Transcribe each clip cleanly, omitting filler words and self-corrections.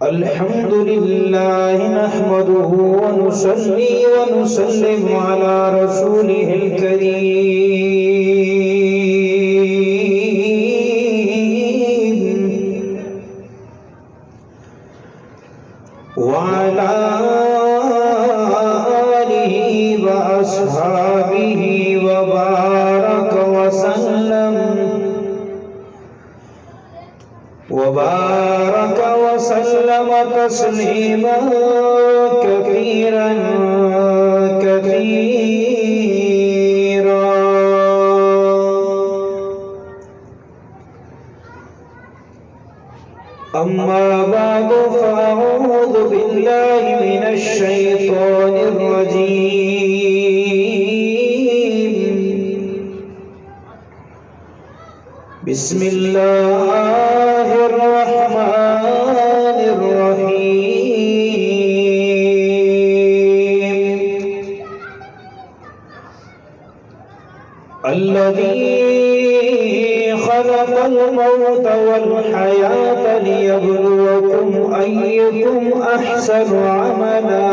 الحمد لله نحمده ونصلي ونسلم على رسوله الكريم وعلى آله وأصحابه وبارك وسلم تسليما كثيرا كثيرا. أما بعد فأعوذ بالله من الشيطان الرجيم. بسم الله الرحمن الرحيم. الذي خلق الموت والحياة ليبلوكم أيكم أحسن عملا.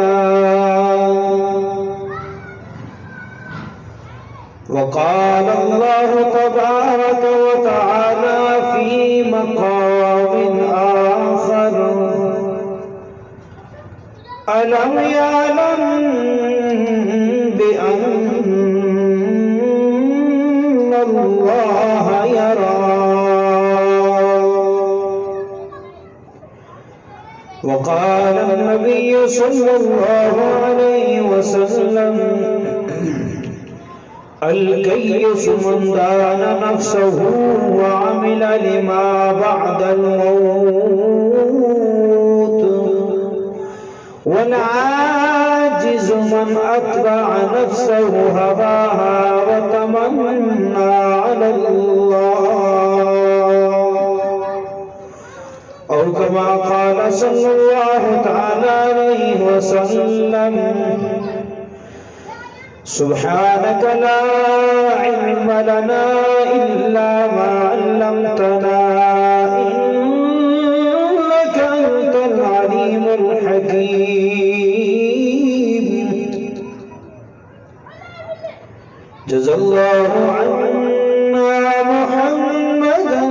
وقال الله تبارك وتعالى في مقام آخر: ألم يعلم بأن الله يرى. وقال النبي صلى الله عليه وسلم: الكيس من دان نفسه وعمل لما بعد الموت، والعاجز من أتبع نفسه هواها وتمنى على الله، أو كما قال صلى الله تعالى عليه وسلم: سبحانك لا علم لنا إلا ما علمتنا إنك أنت العليم الحكيم. جزا الله عنا محمدا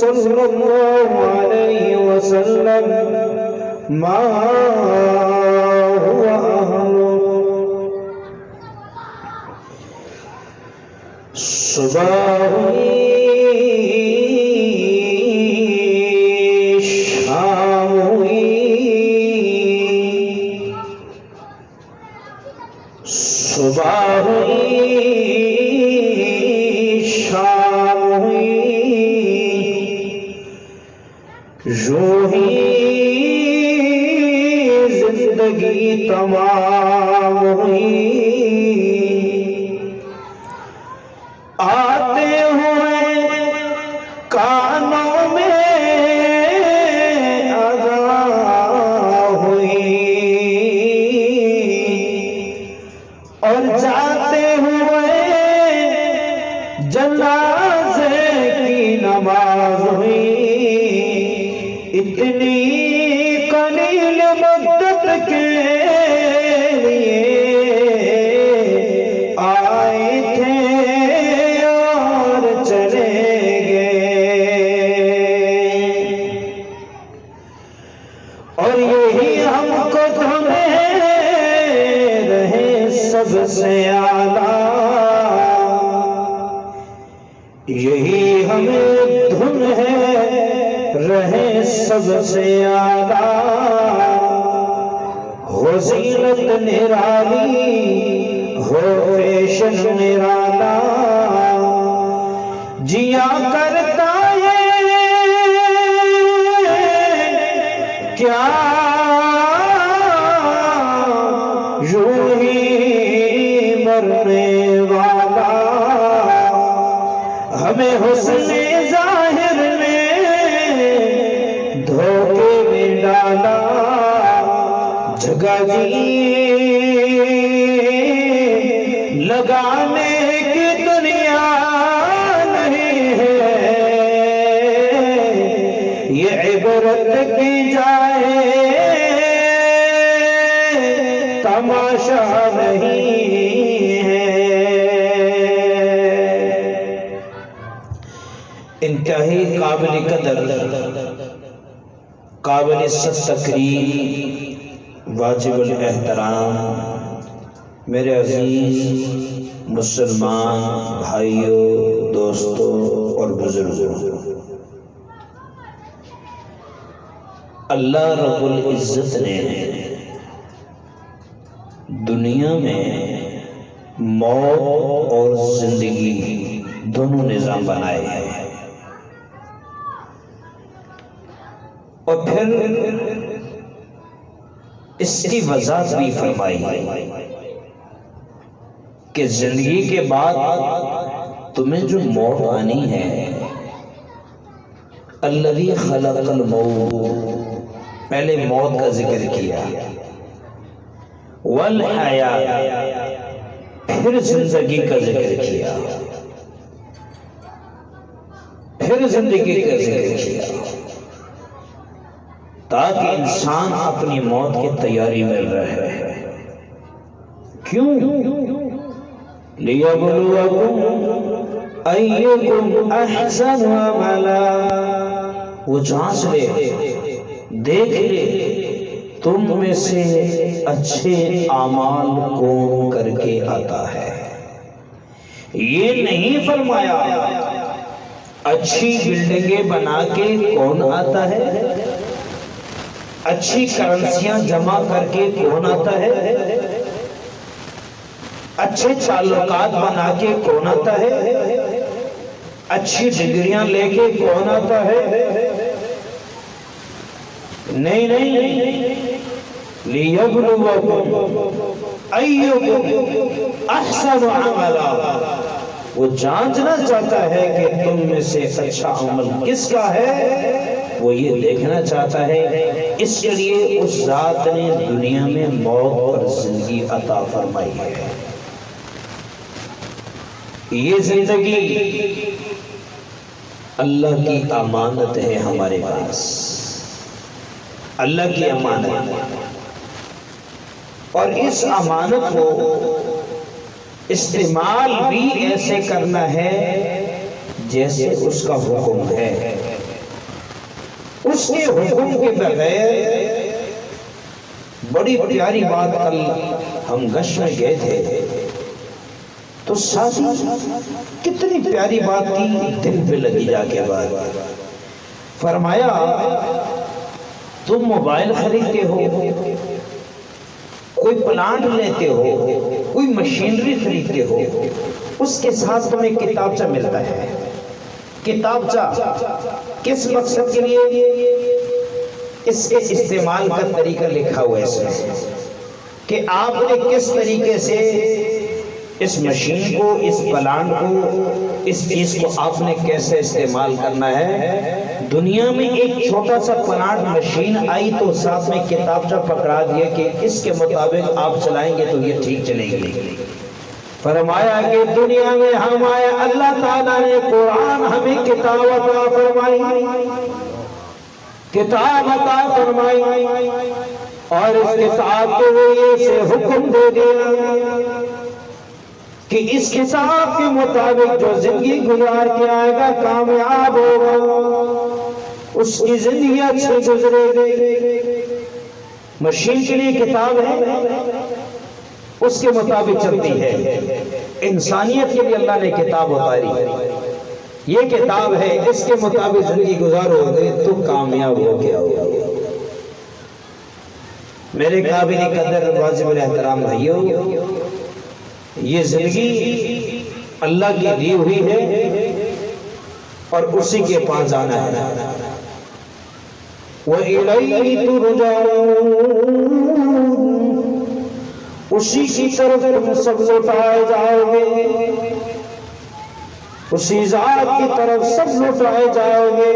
صلى الله عليه وسلم ما هو أهله. صباح ہوئی شام ہوئی، صبح ہوئی شام ہوئی، یوں ہی زندگی تمام ہوئی. آتے ہوئے کانوں میں ادا ہوئی، اور جاتے ہوئے جنازے کی نماز ہوئی. اتنی قلیل مدت کے لیے آئے تھے اور یہی ہم کو دھنے رہے سب سے اعلیٰ. یہی ہمیں دھن ہے رہے سب سے اعلیٰ. ہو زینت نرالی ہو فیشن نرالا، جیا کرتا ہے کیا یوں ہی مرنے والا. ہمیں حسن ظاہر نے دھوکے میں ڈالا. جگہ جی لگانے کی دنیا نہیں ہے. یہ عبرت کی جائے تماشا نہیں ہے۔ انتہائی قابل قدر، قابل تقریم، واجب الاحترام میرے عزیز مسلمان بھائیوں، دوستوں اور بزرگوں، اللہ رب العزت نے دنیا میں موت اور زندگی دونوں نظام بنائے ہیں، اور پھر اس کی وضاحت بھی فرمائی کہ زندگی کے بعد تمہیں جو موت آنی ہے، الذی خلق الموت، پہلے موت کا ذکر کیا، والحیات، پھر زندگی کا ذکر کیا، پھر زندگی کا ذکر کیا، تاکہ انسان اپنی موت کی تیاری میں رہے۔ کیوں؟ لِيَبْلُوَكُمْ أَيُّكُمْ أَحْسَنُ عَمَلًا، وہ جانچ لے، دیکھ لے تم میں سے اچھے اعمال کون کر کے آتا ہے۔ یہ نہیں فرمایا اچھی بلڈنگیں بنا کے کون آتا ہے، اچھی کرنسیاں جمع کر کے کون آتا ہے، اچھے تعلقات بنا کے کون آتا ہے، اچھی ڈگریاں لے کے کون آتا ہے۔ نہیں نہیں، لِيَبْلُوَكُمْ أَيُّكُمْ أَحْسَنُ عَمَلًا، وہ جانچنا چاہتا ہے کہ تم میں سے اچھا عمل کس کا ہے، وہ یہ دیکھنا چاہتا ہے۔ اس کے لیے اس ذات نے دنیا میں موت اور زندگی عطا فرمائی ہے۔ یہ زندگی اللہ کی امانت ہے ہمارے پاس، اللہ کی امانت، اور اس امانت کو استعمال بھی ایسے کرنا ہے جیسے اس کا حکم ہے۔ اس کے حکم کے بغیر، بڑی پیاری بات، کل ہم گشت میں گئے تھے تو ساتھی کتنی پیاری بات کی، دل پہ لگی جا کے بات۔ فرمایا تم موبائل خریدتے ہو، کوئی پلانٹ لیتے ہو، کوئی مشینری خریدتے ہو، اس کے ساتھ تمہیں کتابچہ ملتا ہے۔ کتابچہ کس مقصد کے لیے؟ اس کے استعمال کا طریقہ لکھا ہوا ہے اس میں، کہ آپ نے کس طریقے سے اس مشین کو، اس پلانٹ کو، اس چیز کو آپ نے کیسے استعمال کرنا ہے۔ دنیا میں ایک چھوٹا سا پلانٹ مشین آئی تو ساتھ میں کتابچہ پکڑا دیا کہ اس کے مطابق آپ چلائیں گے تو یہ ٹھیک چلے گی۔ فرمایا کہ دنیا میں ہمارے اللہ تعالیٰ نے قرآن ہمیں کتاب عطا فرمائی، کتاب عطا فرمائی، اور اس کتاب کو وہ سے حکم دے دیا کہ اس کتاب کے مطابق جو زندگی گزار کے آئے گا کامیاب ہوگا، اس کی زندگی اچھی گزرے گی۔ مشین کے لیے کتاب ہے، اس کے مطابق چلتی ہے۔ انسانیت کے لیے اللہ نے کتاب اتاری، یہ کتاب ہے، اس کے مطابق زندگی گزارو گے تو کامیاب ہو گیا ہوگا۔ میرے قابل قدر واجب الاحترام بھائیو، یہ زندگی اللہ کی دی ہوئی ہے اور اسی کے پاس جانا ہے۔ وَإِلَيْهِ تُرْجَعُونَ، اسی کی طرف تم سب لوٹائے جاؤ گے، اسی ذات کی طرف سب لوٹائے جاؤ گے،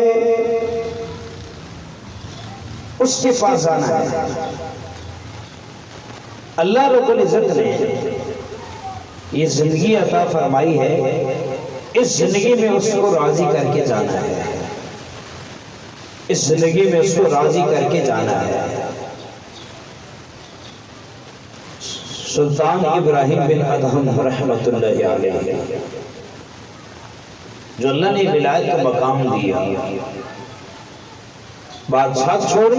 اس کے پاس جانا ہے۔ اللہ رب العزت نے یہ زندگی عطا فرمائی ہے، اس زندگی میں اس کو راضی کر کے جانا ہے، اس زندگی میں اس کو راضی کر کے جانا ہے۔ سلطان ابراہیم بن ادہم رحمۃ اللہ علیہ، جو اللہ نے ولایت کا مقام دیا، بادشاہ چھوڑی،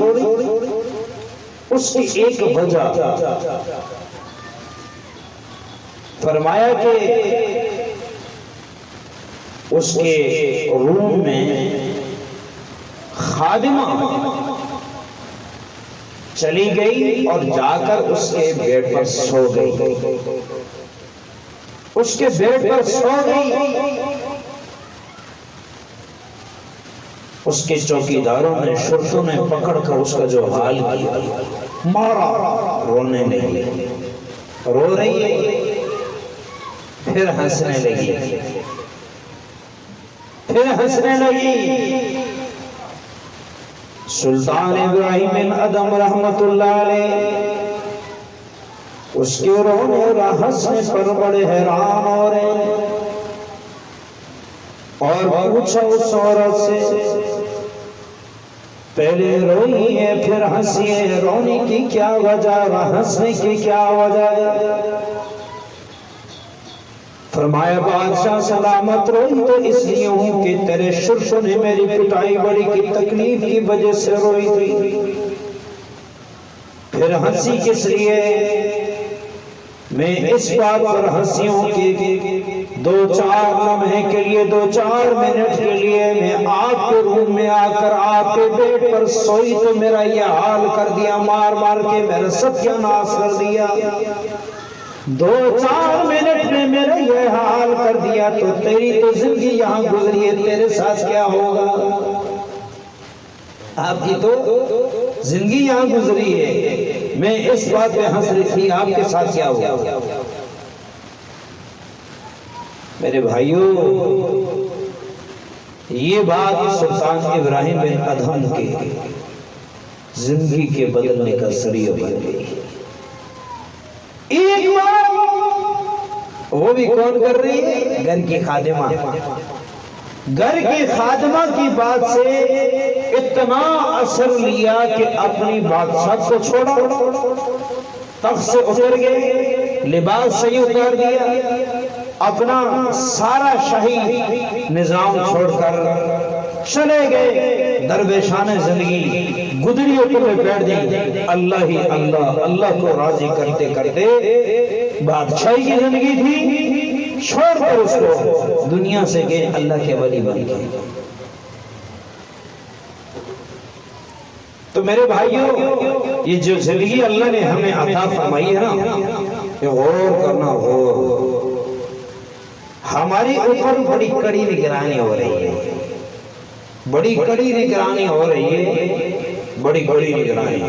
اس کی ایک وجہ فرمایا کہ اس کے روم میں خادمہ چلی گئی اور جا کر اس کے بیڈ پر سو گئی، اس کے بیڈ پر سو گئی۔ اس کے چوکیداروں نے، شرطوں نے پکڑ کر اس کا جو حال کیا، مارا، رونے لگی، رو رہی ہے، پھر ہنسنے لگی، پھر ہنسنے لگی۔ سلطان ابراہیم بن ادہم رحمت اللہ علیہ اس کے رونے اور ہنسنے پر بڑے حیران ہو رہے ہیں، اور پوچھا اس عورت سے، پہلے روئی ہے پھر ہنسی ہے، رونے کی کیا وجہ اور ہنسنے کی کیا وجہ ہے؟ فرمایا بادشاہ سلامت، روئی تو اس لیے ہوں کہ تیرے شرشوں نے میری پٹائی بڑی کی تکلیف کی وجہ سے روئی تھی۔ پھر ہنسی کس لیے؟ میں اس بات پر ہنسی ہوں کہ دو چار لمحے کے لیے، دو چار منٹ کے لیے میں آپ کے روم میں آ کر آپ کے بیڈ پر سوئی تو میرا یہ حال کر دیا، مار مار کے میرا ستیاناش کر دیا۔ دو چار منٹ میں میرا یہ حال کر دیا تو تیری تو زندگی یہاں گزری ہے، تیرے ساتھ کیا ہوگا؟ آپ کی تو زندگی یہاں گزری ہے، میں اس بات پہ ہنس رہی تھی، آپ کے ساتھ کیا ہوگا؟ میرے بھائیوں، یہ بات سلطان ابراہیم بن ادہم کی زندگی کے بدلنے کا ذریعہ بن گئی۔ ایک بار وہ بھی کون کر رہی ہے؟ گھر کی خادمہ۔ گھر کی خادمہ کی بات سے اتنا اثر لیا کہ اپنی بادشاہ کو چھوڑا، تخت سے اتر گئے، لباس صحیح اتار دیا، اپنا سارا شاہی نظام چھوڑ کر چلے گئے، درویشانہ زندگی گدڑیوں پر بیٹھ دی۔ اللہ ہی اللہ، اللہ کو راضی کرتے کرتے بادشاہی کی زندگی تھی، چھوڑ کر اس کو دنیا سے گئے، اللہ کے ولی بن گئے۔ تو میرے بھائیوں، یہ جو زندگی اللہ نے ہمیں عطا فرمائی ہے نا، یہ غور کرنا، غور۔ ہماری اوپر بڑی کڑی نگرانی ہو رہی ہے، بڑی کڑی نگرانی ہو رہی ہے، بڑی کڑی نگرانی۔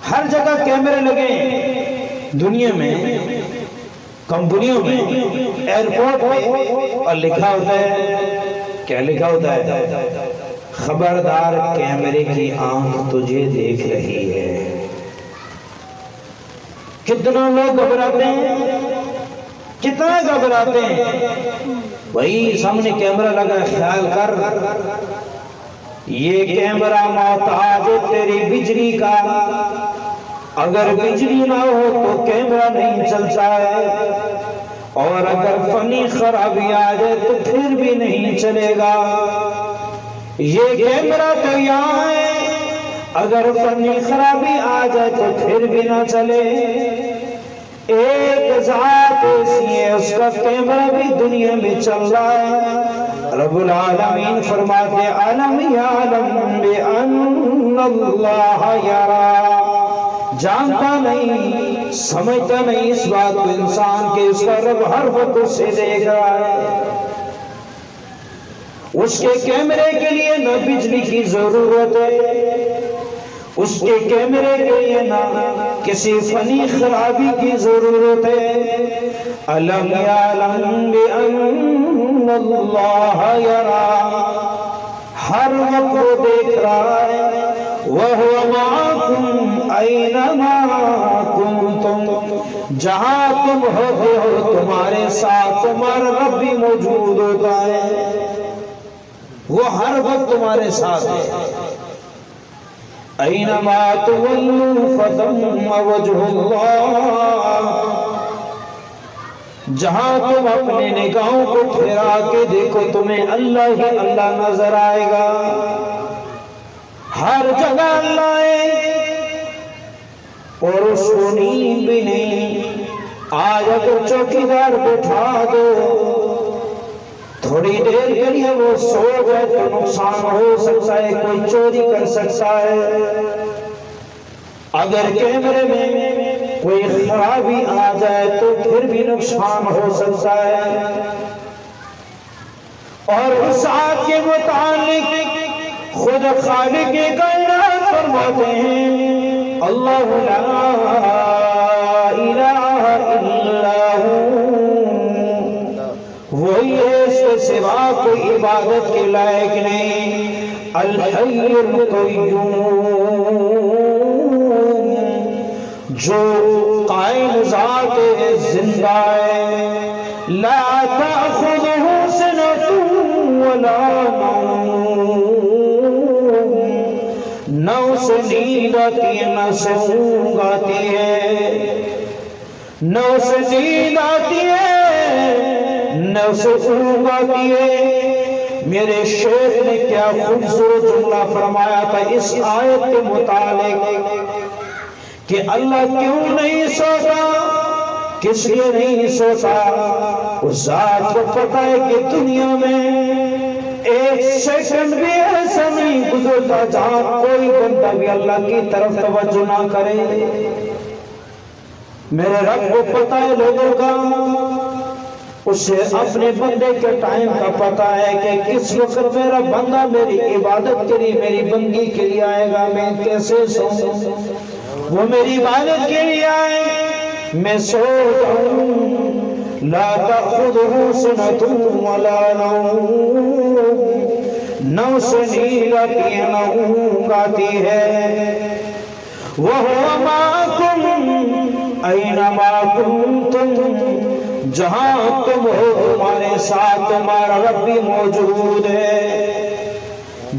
ہر جگہ کیمرے لگے دنیا میں، کمپنیوں میں، ایئرپورٹ میں، اور لکھا ہوتا ہے، کیا لکھا ہوتا ہے؟ خبردار کیمرے کی آنکھ تجھے دیکھ رہی ہے۔ کتنا لوگ گھبراتے ہیں، کتنا گھبراتے ہیں۔ وہی سامنے کیمرہ لگا، خیال کر یہ کیمرہ محتاج ہے تیری بجلی کا، اگر بجلی نہ ہو تو کیمرہ نہیں چلتا ہے، اور اگر فنی خرابی آ جائے تو پھر بھی نہیں چلے گا۔ یہ کیمرہ تو یہاں ہے، اگر فنی خرابی آ جائے تو پھر بھی نہ چلے۔ ایک ذات ایسی ہے، اس کا کیمرہ بھی دنیا میں چل رہا ہے۔ رب العالمین فرماتے علم یعلم بأن اللہ یرا، جانتا نہیں، سمجھتا نہیں اس بات کو انسان کے اس کا رب ہر وقت اسے دیکھ رہا ہے۔ اس کے کیمرے کے لیے نہ بجلی کی ضرورت ہے، اس کے کیمرے کے لیے نہ کسی فنی خرابی کی ضرورت ہے۔ علم یعلم بأن اللہ یرا، ہر وقت وہ دیکھ رہا ہے۔ وَهُوَ مَعَكُمْ أَيْنَمَا كُنْتُمْ، جہاں تم ہوتے ہو تمہارے ساتھ تمہارا رب بھی موجود ہوتا ہے۔ وہ ہر وقت تمہارے ساتھ ہے۔ اینما تولوا فثم وجہ اللہ، جہاں تم اپنے نگاہوں کو پھرا کے دیکھو تمہیں اللہ ہی اللہ نظر آئے گا، ہر جگہ اللہ ہے۔ اور اس کو نیند بھی نہیں، آج اگر چوکیدار بٹھا دو تھوڑی دیر کے لیے وہ سو جائے تو نقصان ہو سکتا ہے، کوئی چوری کر سکتا ہے، اگر کیمرے میں کوئی خرابی آ جائے تو پھر بھی نقصان ہو سکتا ہے۔ اور اس آیت کے متعلق خود خالق کائنات فرماتے ہیں اللہ لا الہ الا وہی ہے، اس کے سوا کوئی عبادت کے لائق نہیں، الحی القیوم، جو قائم ذات ہے، زندہ ہے، لا تأخذہ سنۃ ولا نوم، نہ اسے نیند آتی ہے نہ سونگ آتی ہے، نہ اسے نیند آتی ہے نہ اسے اونگ آتی ہے۔ میرے شیخ نے کیا خوبصورت جملہ فرمایا تھا اس آیت کے متعلق کہ اللہ کیوں نہیں سوتا، کس لیے نہیں سوتا؟ اس ذات کو پتہ ہے کہ دنیا میں ایک سیکنڈ بھی ایسا نہیں گزرتا جہاں کوئی بندہ بھی اللہ کی طرف توجہ نہ کرے۔ میرے رب کو پتہ ہے لوگوں کا، اسے اپنے بندے کے ٹائم کا پتہ ہے کہ کس وقت میرا بندہ میری عبادت کے لیے، میری بندگی کے لیے آئے گا، میں کیسے سوؤں، وہ میری عبادت کے لیے آئے، میں سو جاؤں۔ لا تأخذہ سنۃ ولا نوم، نہ اسے نیند آتی ہے نہ اونگ آتی ہے۔ وَهُوَ مَعَكُمْ أَيْنَمَا كُنتُمْ، جہاں تم ہو تمہارے ساتھ تمہارا رب بھی موجود ہے۔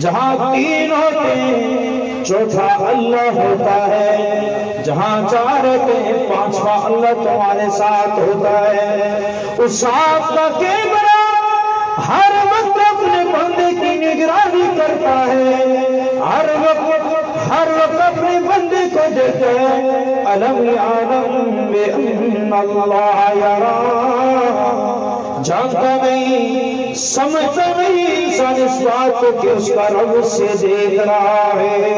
جہاں تین ہوتے ہیں چوتھا اللہ ہوتا ہے، جہاں چار ہوتے ہیں پانچواں اللہ تمہارے ساتھ ہوتا ہے۔ اس ساتھ کا کیمرہ ہر وقت اپنے بندے کی نگرانی کرتا ہے، ہر وقت اپنے بندے کو دیکھتا ہے۔ الم یعلم بأن اللہ یرا، جانتا نہیں سمجھتا نہیں انسان اس بات کو کہ اس کا رب اسے دیکھ رہا ہے۔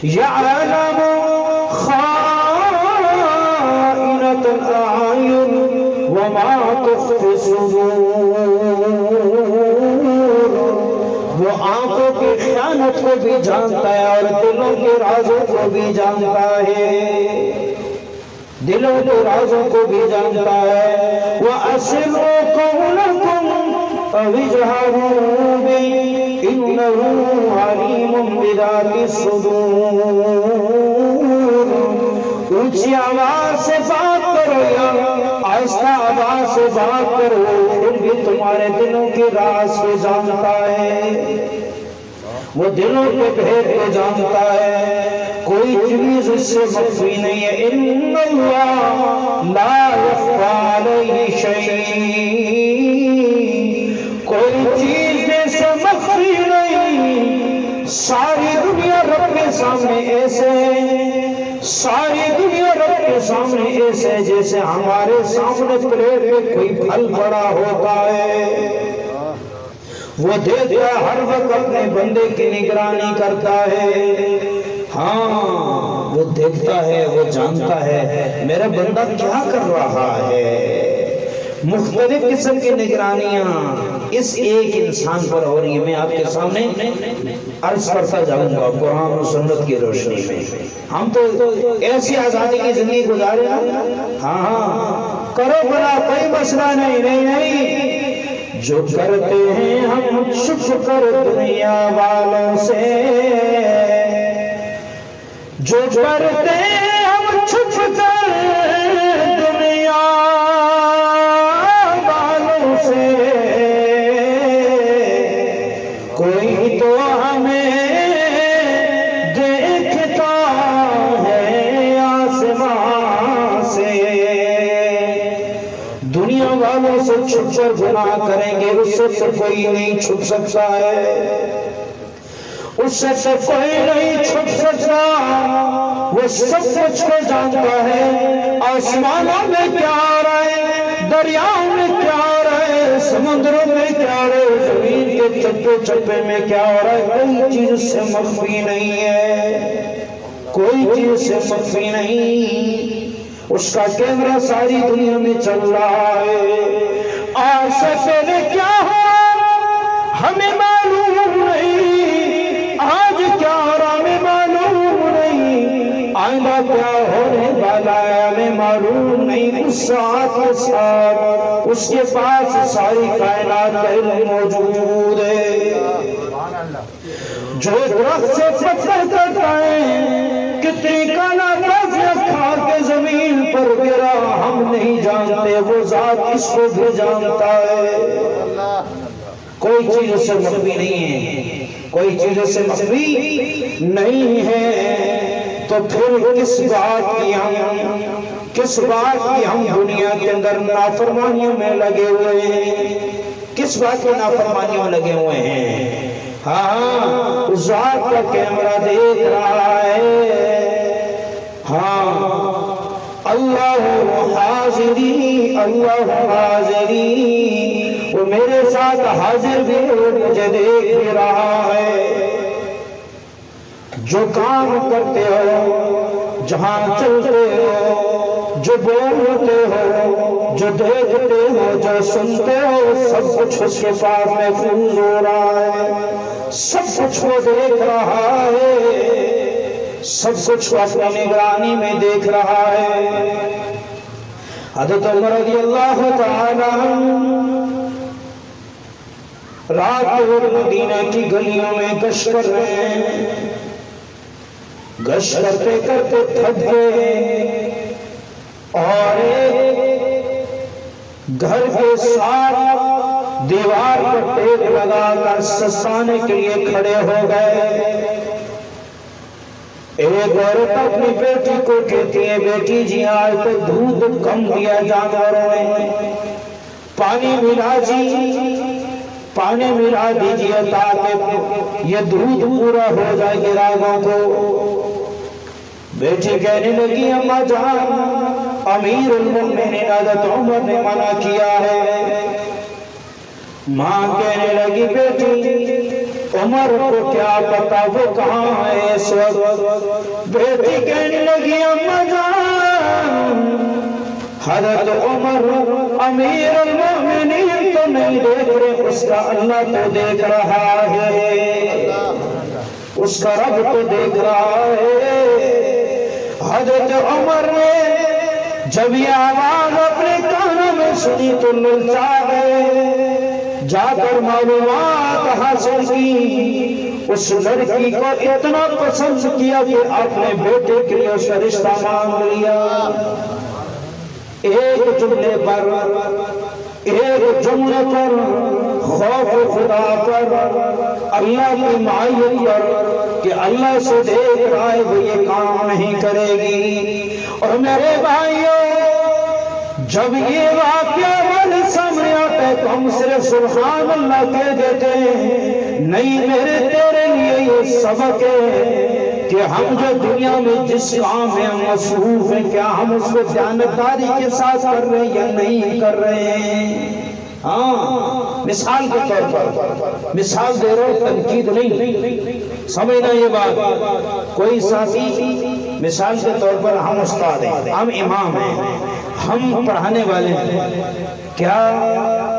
یعلم خائنۃ الاعین وما تخفی الصدور، وہ آنکھوں کی خیانت کو بھی جانتا ہے اور دلوں کے رازوں کو بھی جانتا ہے، دلوں کے رازوں کو بھی جانتا ہے۔ وَأَسِرُّوا قَوْلَكُمْ أَوِ اجْهَرُوا بِهِ إِنَّهُ عَلِيمٌ بِذَاتِ الصُّدُورِ، اونچی آواز سے بات کرو یا آہستہ آواز سے بات کرو، پھر بھی تمہارے دلوں کے راز کو جانتا ہے، وہ دلوں کے بھید کو جانتا ہے، کوئی چیز اس سے مخفی نہیں ہے۔ ان اللہ لا یخفی علیہ شیء، کوئی چیز اس سے مخفی نہیں، ساری دنیا رب کے سامنے ایسے ہے، ساری دنیا رب کے سامنے ایسے جیسے ہمارے سامنے پلیٹ میں کوئی پھل پڑا ہوتا ہے، وہ دیکھتا ہے، ہر وقت اپنے بندے کی نگرانی کرتا ہے۔ ہاں وہ دیکھتا ہے، وہ جانتا ہے میرا بندہ کیا کر رہا ہے۔ مختلف قسم کی نگرانیاں اس ایک انسان پر ہو رہی ہے۔ میں آپ کے سامنے عرض کرتا جاؤں گا قرآن و سنت کی روشنی میں۔ ہم تو ایسی آزادی کی زندگی گزارے نا، ہاں کرو بلا کوئی مسئلہ نہیں، جو کرتے ہیں ہم چھپ کر دنیا والوں سے، جو کرتے ہیں ہم چھپ کر دنیا والوں سے، تو ہمیں دیکھتا ہے آسمان سے، دنیا والوں سے چھپ کر گناہ کریں گے، اس سے تو کوئی نہیں چھپ سکتا ہے، اس سے تو کوئی نہیں چھپ سکتا، وہ سب کچھ کو جانتا ہے، آسمانوں میں کیا رہا ہے، دریاؤں میں کیا رہا ہے، سمندروں میں کیا رہا ہے، زمین کے چپے چپے میں کیا رہا ہے، کوئی چیز سے مخفی نہیں ہے، کوئی چیز سے مخفی نہیں، اس کا کیمرہ ساری دنیا میں چل رہا ہے، آج سے پہلے کیا ہو ہمیں معلوم نہیں، آج کیا ہو رہا ہمیں معلوم نہیں، آئندہ کیا ہونے والا ہے ہمیں معلوم نہیں، اس ساتھ کے ساتھ اس کے پاس ساری کائنات کا علم موجود ہے، جو درخت سے پتھر کرتا ہے، کتنی کانا کھا کے زمین پر گرا ہم نہیں جانتے، وہ ذات اس کو بھی جانتا ہے، کوئی چیز اس سے مخفی نہیں ہے، کوئی چیز اس سے مخفی نہیں ہے، تو پھر کس بات کی ہم دنیا کے اندر نافرمانیوں میں لگے ہوئے ہیں، کس بات کی نافرمانیوں میں لگے ہوئے ہیں، ہاں اس ذات کا کیمرہ دیکھ رہا ہے، ہاں اللہ حاضری، اللہ حاضری، وہ میرے ساتھ حاضر بھی مجھے دیکھ بھی رہا ہے، جو کام کرتے ہو، جہاں چلتے ہو، جو بولتے ہو، جو دیکھتے ہو، جو سنتے ہو، سب کچھ اس کے پاس محفوظ ہو رہا ہے، سب کچھ وہ دیکھ رہا ہے، سب کچھ اپنی نگرانی میں دیکھ رہا ہے۔ حضرت عمر رضی اللہ تعالی رات کو مدینہ کی گلیوں میں گشت کر رہے ہیں، گشت کرتے کرتے تھک گئے اور گھر کے ساتھ دیوار پر ٹیک لگا کر سسانے کے لیے کھڑے ہو گئے۔ ایک عورت اپنی بیٹی کو کہتی ہے، بیٹی جی آج تو دودھ کم دیا جانوروں نے، پانی ملا دیجئے تاکہ یہ دودھ پورا ہو جائے گراگوں کو۔ بیٹی کہنے لگی، اماں جان امیر المؤمنین حضرت عمر نے منع کیا ہے۔ ماں کہنے لگی، بیٹی عمر کو کیا پتا وہ کہاں ہے اس وقت۔ بیٹی کہنے لگی، اماں جان حضرت عمر امیر المؤمنین تو نہیں دیکھ رہے، اس کا اللہ تو دیکھ رہا ہے، اس کا رب تو دیکھ رہا ہے۔ حضرت عمر نے جب یہ آواز اپنے کانوں میں سنی تو للچا گئے، جا کر معلومات حاصل کی، اس لڑکی کو اتنا پسند کیا کہ اپنے بیٹے کے لیے اس کا رشتہ مانگ لیا۔ ایک جملے پر، خوف خدا پر، اللہ کی معیت پر کہ اللہ سے دیکھ رہا ہے وہ یہ کام نہیں کرے گی۔ اور میرے بھائیوں، جب یہ واقعہ ہمارے سامنے آتا ہے تو ہم صرف سبحان اللہ کہہ دیتے ہیں، نہیں میرے تیرے لیے یہ سبق ہے کہ ہم جو دنیا میں جس کام میں مصروف ہیں، کیا ہم اس کو دیانتداری کے ساتھ کر رہے ہیں یا نہیں کر رہے ہیں۔ ہاں مثال کے طور پر مثال دے رہا ہوں، تنقید نہیں، سمجھنا یہ بات۔ کوئی ساتھی مثال کے طور پر، ہم استاد ہیں، ہم امام ہیں، ہم پڑھانے والے ہیں، کیا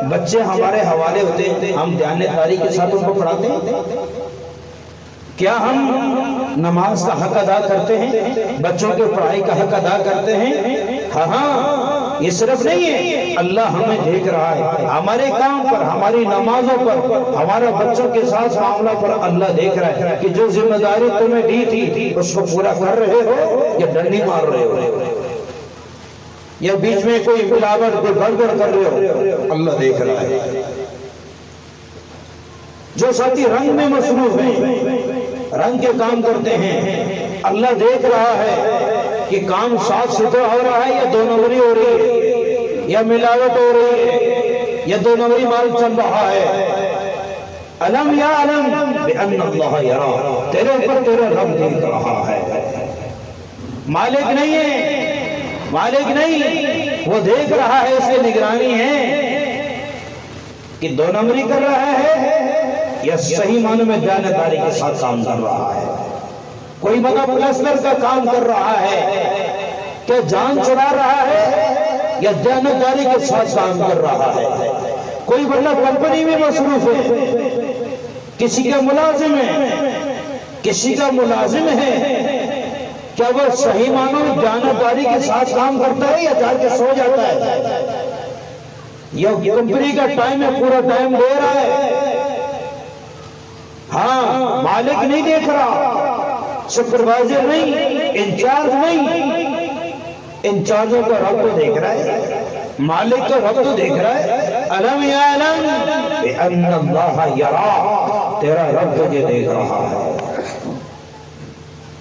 بچے ہمارے حوالے ہوتے ہیں ہم دیانتداری کے ساتھ ان کو پڑھاتے ہیں؟ کیا ہم نماز کا حق ادا کرتے ہیں، بچوں کے پڑھائی کا حق ادا کرتے ہیں؟ ہاں یہ صرف نہیں ہے، اللہ ہمیں دیکھ رہا ہے، ہمارے کام پر، ہماری نمازوں پر، ہمارا بچوں کے ساتھ معاملہ پر اللہ دیکھ رہا ہے کہ جو ذمہ داری تمہیں دی تھی اس کو پورا کر رہے ہو یا ڈنڈی مار رہے ہو، یا بیچ میں کوئی ملاوٹ، کوئی گڑبڑ کر رہے ہو، اللہ دیکھ رہا ہے۔ جو ساتھی رنگ میں مصروف ہیں، رنگ کے کام کرتے ہیں، اللہ دیکھ رہا ہے کہ کام صاف ستھرا ہو رہا ہے یا دو نمبری ہو رہی ہے، یا ملاوٹ ہو رہی ہے، یا دو نمبری مال چل رہا ہے۔ علم یا علم بأن اللہ یرا، تیرے اوپر تیرا رب دیکھ رہا ہے۔ مالک نہیں ہے، مالک نہیں، وہ دیکھ رہا ہے، اس کی نگرانی ہے کہ دو نمبری کر رہا ہے یا صحیح معنوں میں دیانتداری کے ساتھ کام کر رہا ہے۔ کوئی بندہ پلسٹر کا کام کر رہا ہے کہ جان چھڑا رہا ہے یا دیانتداری کے ساتھ کام کر رہا ہے۔ کوئی بندہ کمپنی میں مصروف ہے، کسی کا ملازم ہے، کسی کا ملازم ہے، کیا وہ صحیح معنوں میں دیانتداری کے ساتھ کام کرتا ہے یا جا کے سو جاتا ہے؟ یہ کمپنی کا ٹائم ہے، پورا ٹائم دے رہا ہے۔ ہاں، مالک نہیں دیکھ رہا، سپروائزر نہیں، انچارج نہیں، انچارجوں کا رب تو دیکھ رہا ہے، مالک کا رب تو دیکھ رہا ہے۔ علم یا علم بأن اللہ یرا، تیرا رب تجھے دیکھ رہا ہے۔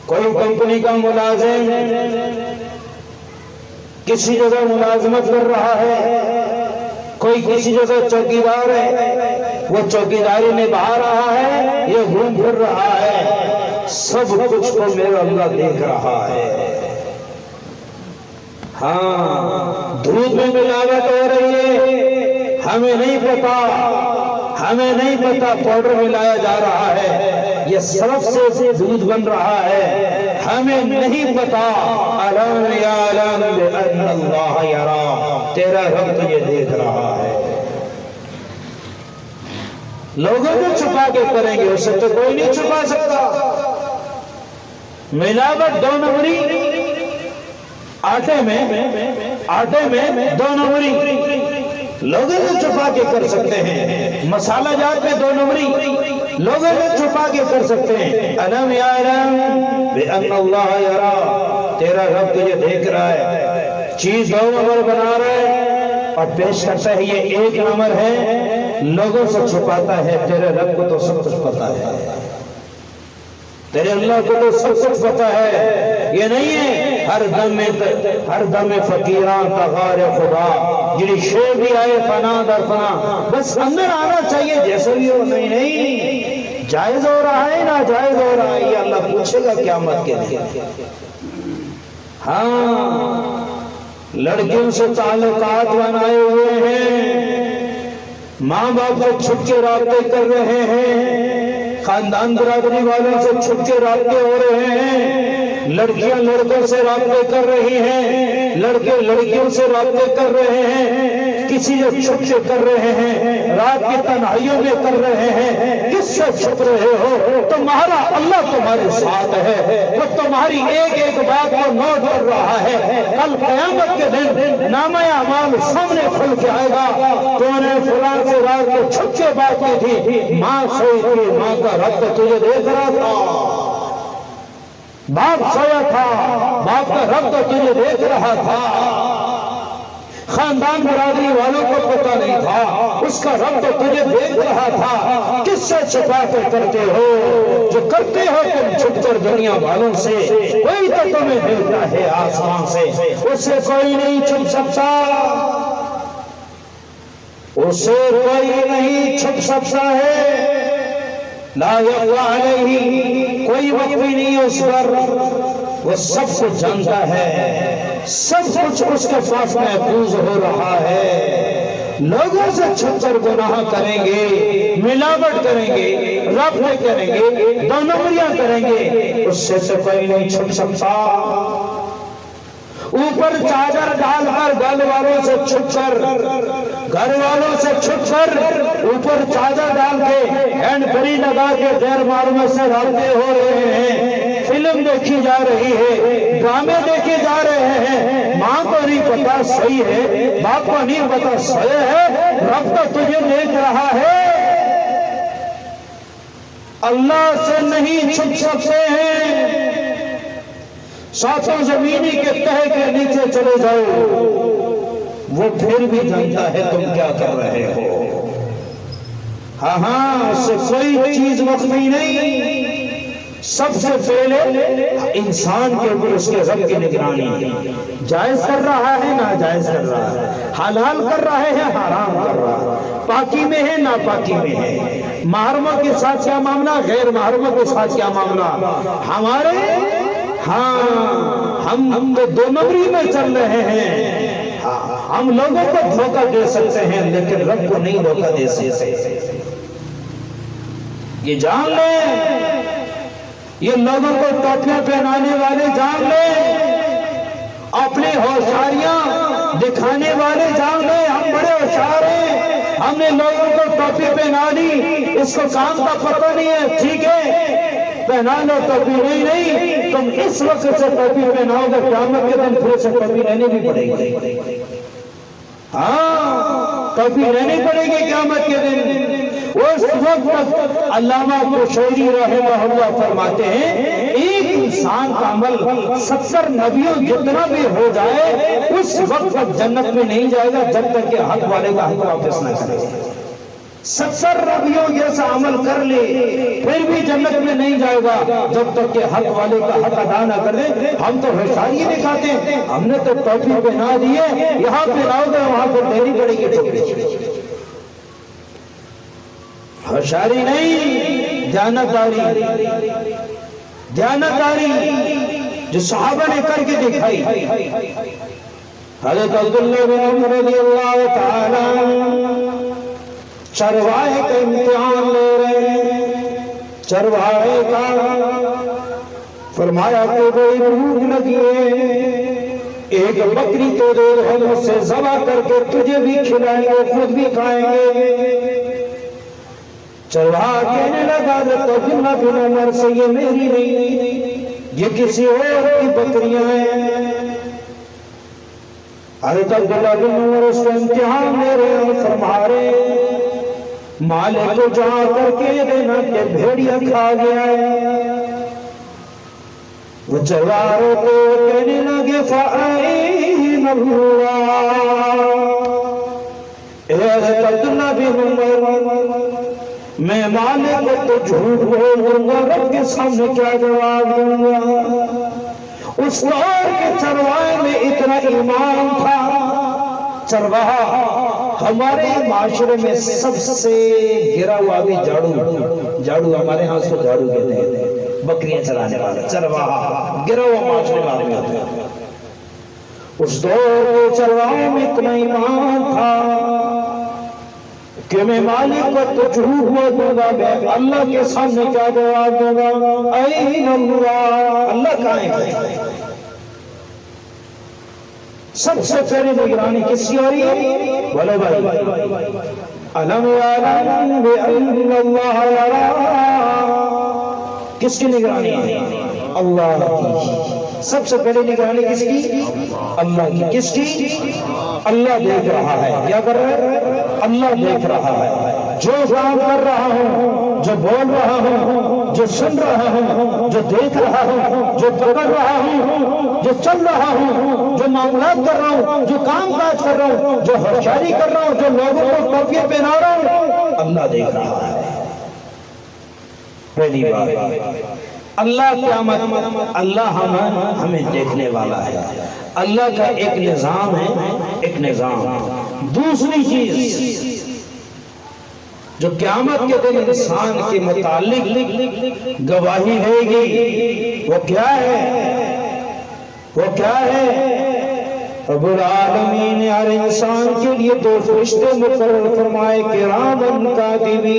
کوئی کمپنی کا ملازم کسی جگہ ملازمت کر رہا ہے، کوئی کسی جگہ چوکیدار ہے، وہ چوکیداری نبھا رہا ہے، یہ گھوم پھر رہا ہے، سب کچھ کو میرا اللہ دیکھ رہا ہے۔ ہاں، دودھ میں ملاوٹ ہو رہی ہے، ہمیں نہیں پتا، ہمیں نہیں پتا پاؤڈر ملایا جا رہا ہے، یہ سرف سے دودھ بن رہا ہے، ہمیں نہیں پتا۔ علم یا علم بأن اللہ یرا، تیرا رب تجھے دیکھ رہا ہے۔ لوگوں کو چھپا کے کریں گے، اسے تو کوئی نہیں چھپا سکتا۔ ملاوٹ دو نمبری، آٹے میں دو نمبری، لوگوں کو چھپا کے کر سکتے ہیں۔ مسالہ جات میں دو نمبری، لوگوں کو چھپا کے کر سکتے ہیں۔ علم یا علم بأن اللہ یرا، تیرا رب تجھے دیکھ رہا ہے۔ چیز دو نمبر بنا رہا ہے اور پیش کرتا ہے یہ ایک نمبر ہے، لوگوں سے چھپاتا ہے، تیرے رب کو تو سب کچھ پتا ہے، تیرے اللہ کو تو سب کچھ پتا ہے۔ یہ نہیں ہے ہر دم میں فقیران تغار خدا، جنہیں شیر بھی آئے فنا در فنا، بس اندر آنا چاہیے جیسے بھی ہو۔ نہیں، جائز ہو رہا ہے نا جائز ہو رہا ہے، یہ اللہ پوچھے گا قیامت کے دن۔ ہاں، لڑکیوں سے تعلقات بنائے ہوئے ہیں، ماں باپ سے چھپ کے رابطے کر رہے ہیں، خاندان برادری والوں سے چھپ کے رابطے ہو رہے ہیں، لڑکیاں لڑکوں سے رابطے کر رہی ہیں، لڑکے لڑکیوں سے رابطے کر رہے ہیں، کسی سے چھپ کے کر رہے ہیں، رات کی تنہائیوں میں کر رہے ہیں۔ کس سے چھپ رہے ہو؟ تمہارا اللہ تمہارے ساتھ ہے، وہ تمہاری ایک ایک بات کو نوٹ کر رہا ہے۔ کل قیامت کے دن نامہ اعمال سامنے کھل کے آئے گا، تو نے فلاں سے رات کو چھپ کے بات کی تھی، ماں سوئی تھی، ماں کا رب تو تجھے دیکھ رہا تھا، باپ سویا تھا، باپ کا رب تو تجھے دیکھ رہا تھا، خاندان برادری والوں کو پتہ نہیں تھا، اس کا رب تو تجھے دیکھ رہا تھا۔ کس سے چھپا کے کرتے ہو؟ جو کرتے ہو تم چھپ کر دنیا والوں سے، کوئی تو تمہیں دیکھتا ہے آسمان سے، اس سے کوئی نہیں چھپ سکتا، اس سے کوئی نہیں چھپ سکتا ہے۔ لا یخفی علیہ، کوئی مخفی نہیں ہے اس پر، وہ سب کچھ جانتا ہے، سب کچھ اس کے پاس محفوظ ہو رہا ہے۔ لوگوں سے چھپ کر گناہ کریں گے، ملاوٹ کریں گے، رابطے کریں گے، دو نمبریاں کریں گے، اس سے کوئی نہیں چھپ سکتا۔ اوپر چادر ڈال کر گھر والوں سے چھپ کر، گھر والوں سے چھپ کر، اوپر چادر ڈال کے ہینڈ فری لگا کے غیر معلوم سے رابطے ہو رہے ہیں، فلم دیکھی جا رہی ہے، ڈرامے دیکھے جا رہے ہیں، ماں کو نہیں پتا صحیح ہے، باپ کو نہیں پتا صحیح ہے، رب تو تجھے دیکھ رہا ہے۔ اللہ سے نہیں چھپ سکتے ہیں، ساتوں زمینی کے تہہ کے نیچے چلے جاؤ، وہ پھر بھی جانتا ہے تم کیا کر رہے ہو۔ ہاں اس سے کوئی چیز مخفی نہیں، سب سے پہلے انسان کے اوپر اس کے رب کی نگرانی، جائز کر رہا ہے ناجائز کر رہا ہے، حلال کر رہا ہے حرام کر رہا ہے، پاکی میں ہے ناپاکی میں ہے، محرموں کے ساتھ کیا معاملہ، غیر محرموں کے ساتھ کیا معاملہ، ہمارے ہم تو دو نمبری میں چل رہے ہیں، ہم لوگوں کو دھوکہ دے سکتے ہیں لیکن رب کو نہیں دھوکہ دے سکتے، یہ جان لیں، یہ لوگوں کو ٹوپیاں پہنانے والے جان لیں، اپنی ہوشیاریاں دکھانے والے جان لیں، ہم بڑے ہوشیار ہیں، ہم نے لوگوں کو ٹوپی پہنا دی، اس کو کام کا پتہ نہیں ہے، ٹھیک ہے پہنا لو ٹوپی، نہیں تم اس وقت سے ٹوپی پہناؤ گے، قیامت کے دن پھر سے ٹوپی رہنی بھی پڑے گی، ہاں ٹوپی رہنی پڑے گی قیامت کے دن۔ اس وقت علامہ قشیری رحمہ اللہ فرماتے ہیں ایک انسان کا عمل 70 نبیوں جتنا بھی ہو جائے اس وقت تک جنت میں نہیں جائے گا جب تک کہ حق والے کا حق واپس نہ کرے، 70 نبیوں جیسا عمل کر لے پھر بھی جنت میں نہیں جائے گا جب تک کہ حق والے کا حق ادا نہ کر دے۔ ہم تو ہوشیاری دکھاتے ہیں، ہم نے تو ٹوپی پہنا دی ہے، یہاں پہ لاؤ گے وہاں پہ دینی پڑے گی ٹوپی، ہوشیاری نہیں، دیانتداری، دیانتداری جو صحابہ نے کر کے دکھائی۔ حضرت عبداللہ بن عمر رضی اللہ تعالی چرواہے کا امتحان لے رہے ہیں، چرواہے کا، فرمایا کہ کوئی بھوک لگی ہے، ایک بکری تو دے دو، ہم اس سے ذبح کر کے تجھے بھی کھلائیں گے خود بھی کھائیں گے۔ چرواہا کہنے لگا تو عبداللہ بن عمر سے یہ میری نہیں، یہ کسی اور کی بکریاں ہیں۔ حضرت عبداللہ بن عمر اس کو امتحان لے رہے ہیں، فرما رہے ہیں مالک کو جا کر کے دینا کہ بھیڑیا کھا گیا ہے۔ وہ چرواہے کو کہنے لگے فَأَيْنَ اللَّهُ، اے حضرت عبداللہ بن عمر میں مالک کو تو جھوٹ بولوں گا، رب کے سامنے کیا جواب دوں گا؟ اس دور کے چرواہے میں اتنا ایمان تھا، چرواہا ہمارے معاشرے میں سب سے گرا ہوا بھی جھاڑو ہمارے ہاں اس کو جھاڑو کہتے ہیں، بکریاں چلانے والا چرواہا گرا ہوا معاشرے والے ہوتے ہیں۔ اس دور کے چرواہے میں اتنا ایمان تھا کہ میں مالک کو تو جھوٹ بولوں گا، میں اللہ کے سامنے کیا جواب دوں گا؟ این اللہ، اللہ کہاں ہے؟ سب سے پہلے نگرانی کس کی ہو رہی ہے؟ بولو بھائی، الم یعلم بان اللہ یرا، کس کی نگرانی ہے؟ اللہ کی۔ سب سے پہلے نگرانی کس کی؟ اللہ کی۔ کس کی؟ اللہ دیکھ رہا ہے، کیا کر رہا ہے؟ اللہ دیکھ رہا ہے، جو کام کر رہا ہوں، جو بول رہا ہوں، جو سن رہا ہوں، جو دیکھ رہا ہوں، جو پکڑ رہا ہوں، جو چل رہا ہوں، جو معاملات کر رہا ہوں، جو کام کاج کر رہا ہوں، جو ہوشیاری کر رہا ہوں، جو لوگوں کو ٹوپیاں پہنا رہا ہوں، اللہ دیکھ رہا ہے۔ پہلی بات اللہ قیامت، اللہ ہمیں دیکھنے والا ہے، اللہ کا ایک نظام ہے، ایک نظام۔ دوسری چیز جو قیامت کے دن انسان کے متعلق گواہی دے گی وہ کیا ہے؟ وہ کیا ہے؟ رب العالمین نے ہر انسان کے لیے 2 فرشتے مقرر فرمائے، کرامن کاتبین،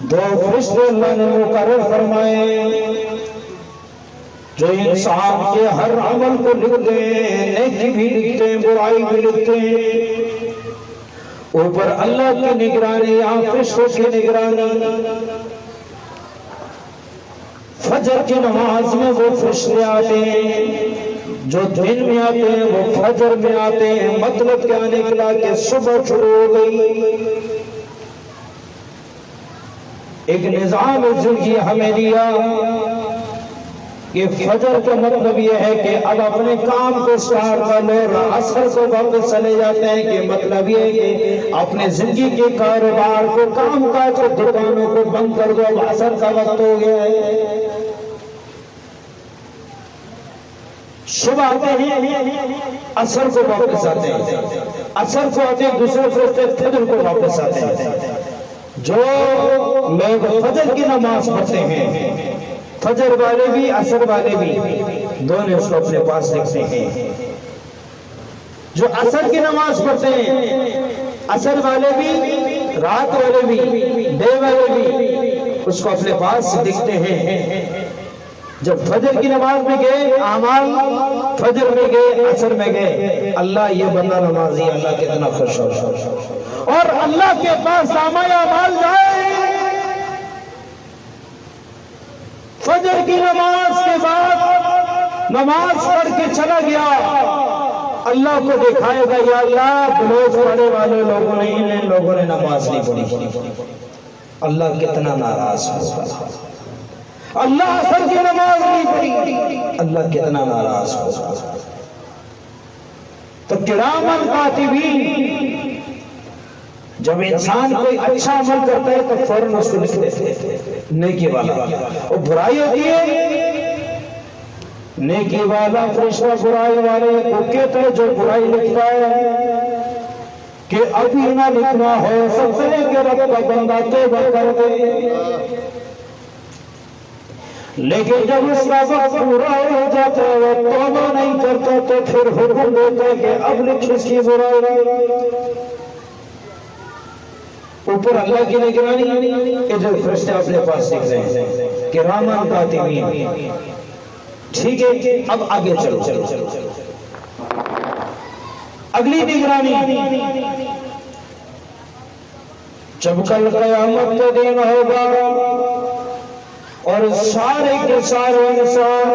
2 فرشتے اللہ نے مقرر فرمائے جو انسان کے ہر عمل کو لکھتے ہیں، نیکی بھی لکھتے ہیں، برائی بھی لکھتے ہیں۔ اوپر اللہ کی نگرانی، یہاں فرشتوں کی نگرانی۔ فجر کی نماز میں وہ فرشتے آتے ہیں، جو دن میں آتے ہیں وہ فجر میں آتے ہیں۔ مطلب کیا نکلا کہ صبح شروع ہو گئی، ایک نظام زندگی ہمیں دیا۔ کہ فجر کا مطلب یہ ہے کہ اب اپنے کام کو سٹارٹ کر لو، عصر کو واپس چلے جاتے ہیں کہ مطلب یہ ہے کہ اپنے زندگی کے کاروبار کو، کام کاج کو، دکانوں کو بند کر دو، اب عصر کا وقت ہو گیا ہے۔ صبح آتے ہیں، عصر کو واپس آتے ہیں، عصر کو آتے ہیں، دوسرے فرشتے فجر کو واپس آتے ہیں۔ جو لوگ فجر کی نماز پڑھتے ہیں، فجر والے بھی عصر والے بھی دونوں اس کو اپنے پاس رکھتے ہیں۔ جو عصر کی نماز پڑھتے ہیں، عصر والے بھی، رات والے بھی، ڈے والے بھی اس کو اپنے پاس رکھتے ہیں۔ جب فجر کی نماز میں گئے، اعمال فجر میں گئے، عصر میں گئے، اللہ یہ بندہ نمازی، اللہ کتنا خوش ہو، اور اللہ کے پاس نامہ اعمال جائے۔ فجر کی نماز کے بعد نماز پڑھ کے چلا گیا، اللہ کو دکھائے گا یا اللہ بلوچ پڑھنے والے لوگوں نے، ان لوگوں نے نماز نہیں پڑھی، اللہ کتنا ناراض ہوگا۔ اللہ عصر کی نماز نہیں پڑھی، اللہ کتنا ناراض ہوگا۔ تو کرامن کاتبین، جب انسان کوئی اچھا عمل کرتا ہے تو فوراً اس کو لکھ دیتے ہیں نیکی والا، اور برائی ہوتی ہے نیکی والا فرشتہ برائی والے کو کہتا ہے جو برائی لکھتا ہے کہ ابھی نہ لکھنا ہو سکتا ہے کہ رب کا بندہ توبہ کر دے، لیکن جب اس کا وقت پورا ہو جاتا ہے وہ توبہ نہیں کرتا تو پھر حکم دیتا ہے کہ اب لکھ اس کی برائی۔ اوپر اللہ کی نگرانی، ادھر فرشتے اپنے پاس لکھ رہے ہیں کرامن کاتبین۔ ٹھیک ہے، اب آگے چلو، اگلی نگرانی، جب کل قیامت کا دن ہوگا اور سارے کے سارے انسان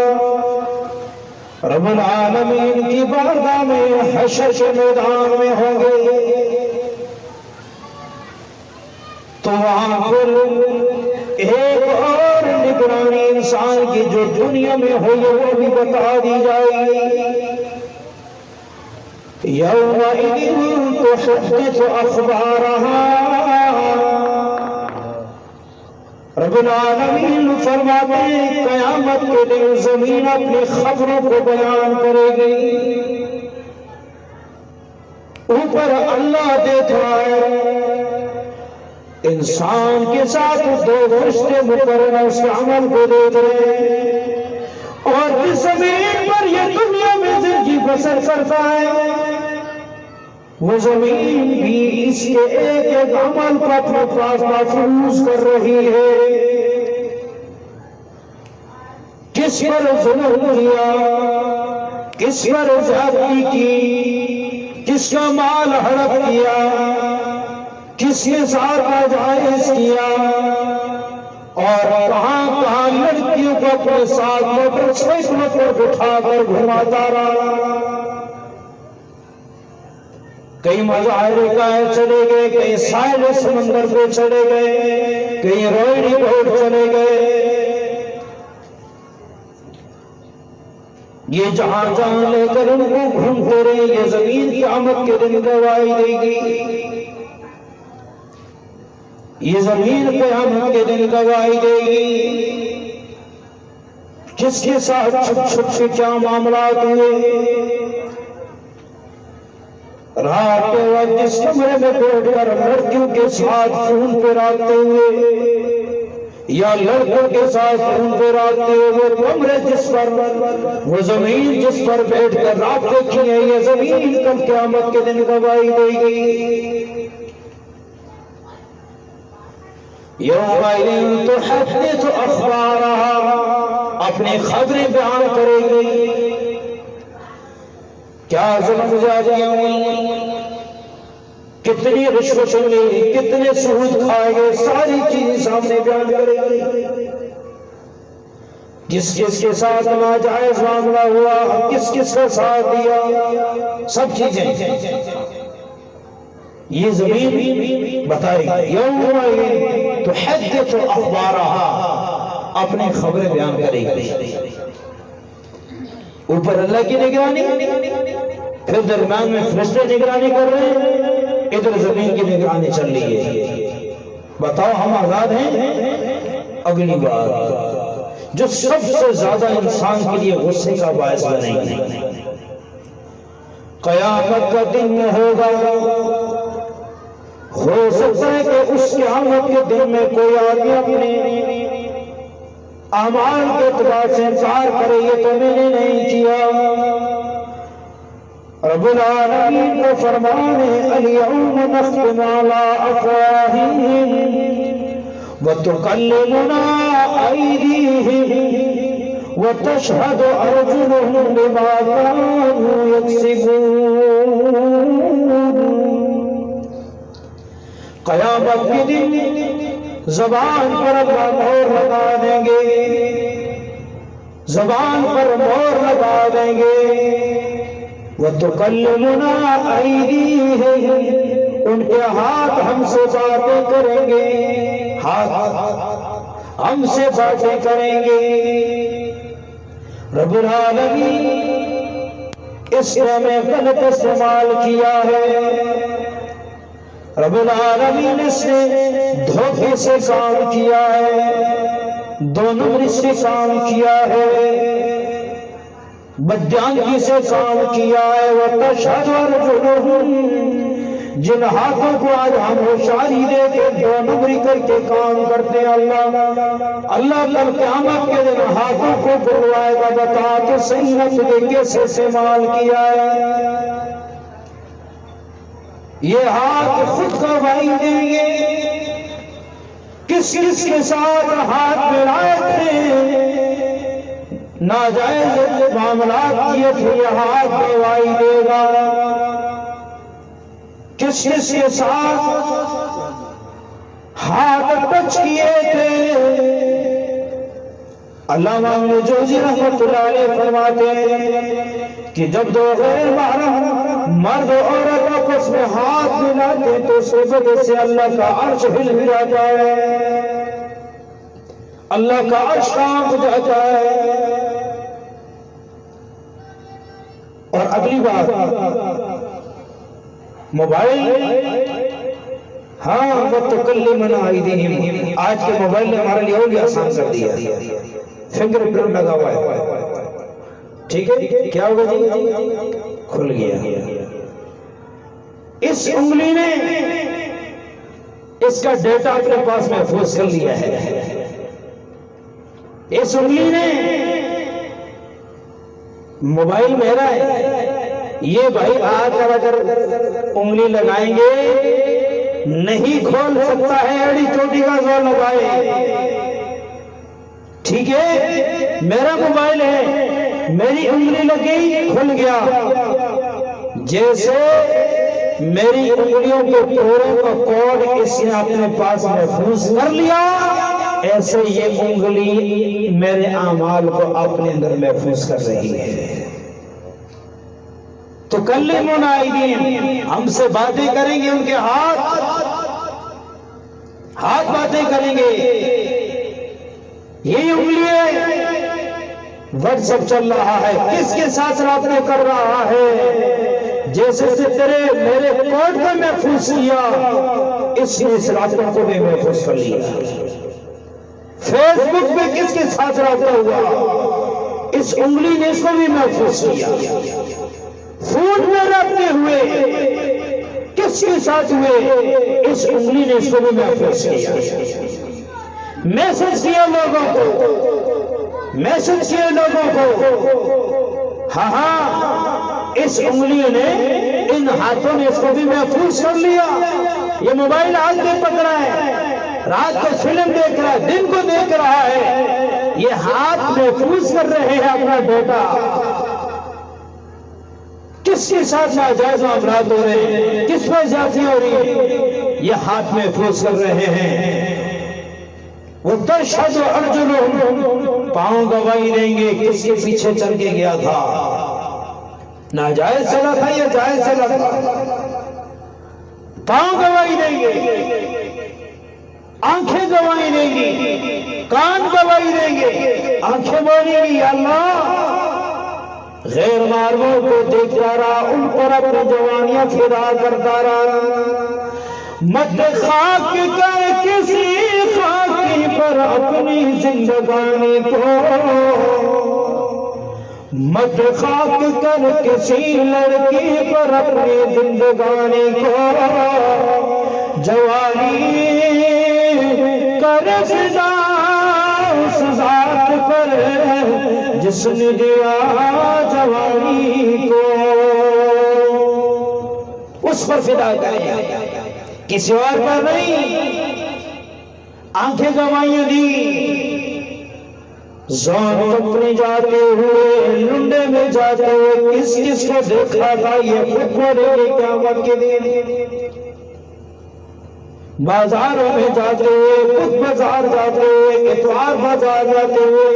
رب العالمین کی بارگاہ میں حشر کے میدان میں ہوں گے، تو وہاں پر ایک اور نگرانی انسان کی جو دنیا میں ہوئی وہ بھی بتا دی جائے گی۔ یومئذ تحدث اخبارہا، رب العالمین فرماتے ہیں قیامت کے دن زمین اپنی خبروں کو بیان کرے گی۔ اوپر اللہ دیکھ رہا ہے، انسان کے ساتھ دو فرشتے مقرر اس کے عمل کو دیکھ رہے ہیں، اور جس زمین پر یہ دنیا میں زندگی بسر کرتا ہے وہ زمین بھی اس کے ایک ایک عمل کو اپنے پاس محفوظ کر رہی ہے۔ کس پر ظلم کیا، کس پر زیادتی کی، کس کا مال ہڑپ کیا، کس کے ساتھ ناجائز کیا، اور کہاں کہاں لڑکیوں کو اپنے ساتھ موٹر سائیکلوں پر بٹھا کر گھماتا رہا۔ کئی مظاہرے کا چلے گئے، کئی ساحل سمندر پہ چلے گئے، کئی روئنی روڈ چلے گئے، یہ جہاں جہاں لے کر ان کو گھومتے رہے، یہ زمین قیامت کے دن گواہی دے گی، یہ زمین قیامت کے دن گواہی دے گی، کس کے ساتھ چھپ چھپ کے کیا معاملات ہوئے۔ رات کے وقت جس کمرے میں بیٹھ کر لڑکیوں کے ساتھ فون پہ رابطے ہوئے یا لڑکوں کے ساتھ فون پہ رابطے ہوئے، وہ کمرے جس پر، وہ زمین جس پر بیٹھ کر رابطے کیے، یہ زمین کل قیامت کے دن گواہی دے گی۔ یومئذ تحدث اخبارہا، اپنی خبریں بیان کرے گی، کیا ظلم زیادتیاں ہوئی، کتنی رشوتیں لی، کتنے سود کھائے گئے، ساری چیزیں سامنے بیان کرے گی، کس کس کے ساتھ ناجائز معاملہ ہوا، کس کس کا ساتھ دیا، سب چیزیں یہ زمین بتائے گی۔ یومئذ تحدث اخبارہا، اپنی خبریں بیان کرے گی۔ اوپر اللہ کی نگرانی، پھر درمیان میں فرشتے نگرانی کر رہے ہیں، ادھر زمین کی نگرانی چل رہی ہے۔ بتاؤ ہم آزاد ہیں؟ اگلی بات جو سب سے زیادہ انسان کے لیے غصے کا باعث بنے گی، قیامت کا دن میں ہوگا، ہو سکتا ہے کہ اس قیامت کے دن میں کوئی آدمی اپنے اعمال کے اعتبار سے انکار کرے، یہ تو میں نے نہیں کیا۔ رب العالمین کا فرمان ہے الیوم نختم علی افواہہم وتکلمنا ایدیہم وتشہد ارجلہم بما کانوا یکسبون۔ قیامت کے دن زبان پر اللہ مہر لگا دیں گے، زبان پر مہر لگا دیں گے۔ وَتُكَلِّمُنَا أَيْدِيهِمْ، ان کے ہاتھ ہم سے باتیں کریں گے، ہاتھ ہم سے باتیں کریں گے۔ رب العالمین اس میں غلط استعمال کیا ہے، رب العالمین اس نے دھوکے سے کام کیا ہے، دو نمبری سے کام کیا ہے، بدیانگی سے کام کیا ہے۔ وَتَشْهَدُ أَرْجُلُهُمْ، جن ہاتھوں کو آج ہم ہوشیاری دے کے دو نمبری کر کے کام کرتے ہیں، اللہ کل قیامت کے دن ہاتھوں کو بلوائے گا، بتا تو صحیح نہ تجھے کیسے استعمال کیا ہے۔ یہ ہاتھ خود گواہی دیں گے، کس کس کے ساتھ ہاتھ ملائے تھے، ناجائز معاملات کیے تھے، یہ ہاتھ گواہی دے گا، کس کس کے ساتھ ہاتھ ٹچ کیے تھے۔ علامہ ابن جوزی رحمۃ اللہ علیہ فرماتے ہیں کہ جب دو غیر محرم مرد اور عورت آپس میں ہاتھ ملاتے تو اس وجہ سے اللہ کا عرش ہل جاتا ہے، اللہ کا عرش کانپ جاتا ہے۔ اور اگلی بات موبائل، ہاں وَتُكَلِّمُنَا أَيْدِيهِمْ، آج کے موبائل نے ہمارے لیے اور بھی آسان کر دیا، فنگر پرنٹ لگا ہوا ہے، ٹھیک ہے، کیا ہوگا جی؟ کھل گیا۔ اس انگلی نے اس کا ڈیٹا اپنے پاس محفوظ کر لیا ہے، اس انگلی نے موبائل میرا ہے، یہ بھائی آج اگر انگلی لگائیں گے نہیں کھول سکتا ہے، اڑی چوٹی کا زور لگائے، ٹھیک ہے، میرا موبائل ہے، میری انگلی لگی کھل گیا۔ جیسے میری انگلیوں کے ٹوروں کا کوڈ اس نے اپنے پاس محفوظ کر لیا، ایسے یہ انگلی میرے اعمال کو اپنے اندر محفوظ کر رہی ہے۔ تو کلمونا ایدیہم، ہم سے باتیں کریں گے، ان کے ہاتھ باتیں کریں گے۔ یہ انگلی واٹس ایپ چل رہا ہے، کس کے ساتھ رابطے کر رہا ہے، جیسے سے تیرے میرے کوڈ کو محفوظ کیا، اس نے اس رابطوں کو بھی محفوظ کر لیا۔ فیس بک پہ کس کے ساتھ رابطہ ہوا، اس انگلی نے اس کو بھی محفوظ کیا۔ فون میں رابطے ہوئے کس کے ساتھ ہوئے، اس انگلی نے اس کو بھی محفوظ کیا۔ میسج کیا لوگوں کو، میسج کیا لوگوں کو، ہاں اس انگلی نے، ان ہاتھوں نے اس کو بھی محفوظ کر لیا۔ یہ موبائل ہاتھ میں پکڑا ہے، رات کو فلم دیکھ رہا ہے، دن کو دیکھ رہا ہے، یہ ہاتھ محفوظ کر رہے ہیں اپنا ڈیٹا۔ کس کے ساتھ ناجائز معاملات ہو رہے ہیں، کس پر زیادتی ہو رہی ہے، یہ ہاتھ محفوظ کر رہے ہیں۔ وَتَشْهَدُ أَرْجُلُهُمْ، پاؤں گواہی دیں گے کس کے پیچھے چل کے گیا تھا، ناجائز چلا تھا یا جائز چلا تھا، پاؤں گواہی دیں گے، آنکھیں گواہی دیں گی، کان گواہی دیں گے، آنکھیں بولیں گی یا اللہ غیر معروف کو دیکھتا رہا، ان پر اپنی جوانیاں فدا کرتا رہا۔ مت خاک کر کسی خاکی پر اپنی زندگانی کو، مت خاک کر کسی لڑکی پر اپنی زندگانی کو، جوانی کر فدا اس ذات پر جس نے دیا جوانی کو، اس پر فدا کریں، کسی اور پر نہیں۔ آنکھیں گوائیاں دی، زون اپنے جاتے ہوئے، لنڈے میں جاتے ہوئے، کس کس کو دیکھا تھا یہ خود بڑے قیامت کے دن۔ بازاروں میں جاتے ہوئے، خود بازار جاتے ہوئے، اتوار بازار جاتے ہوئے،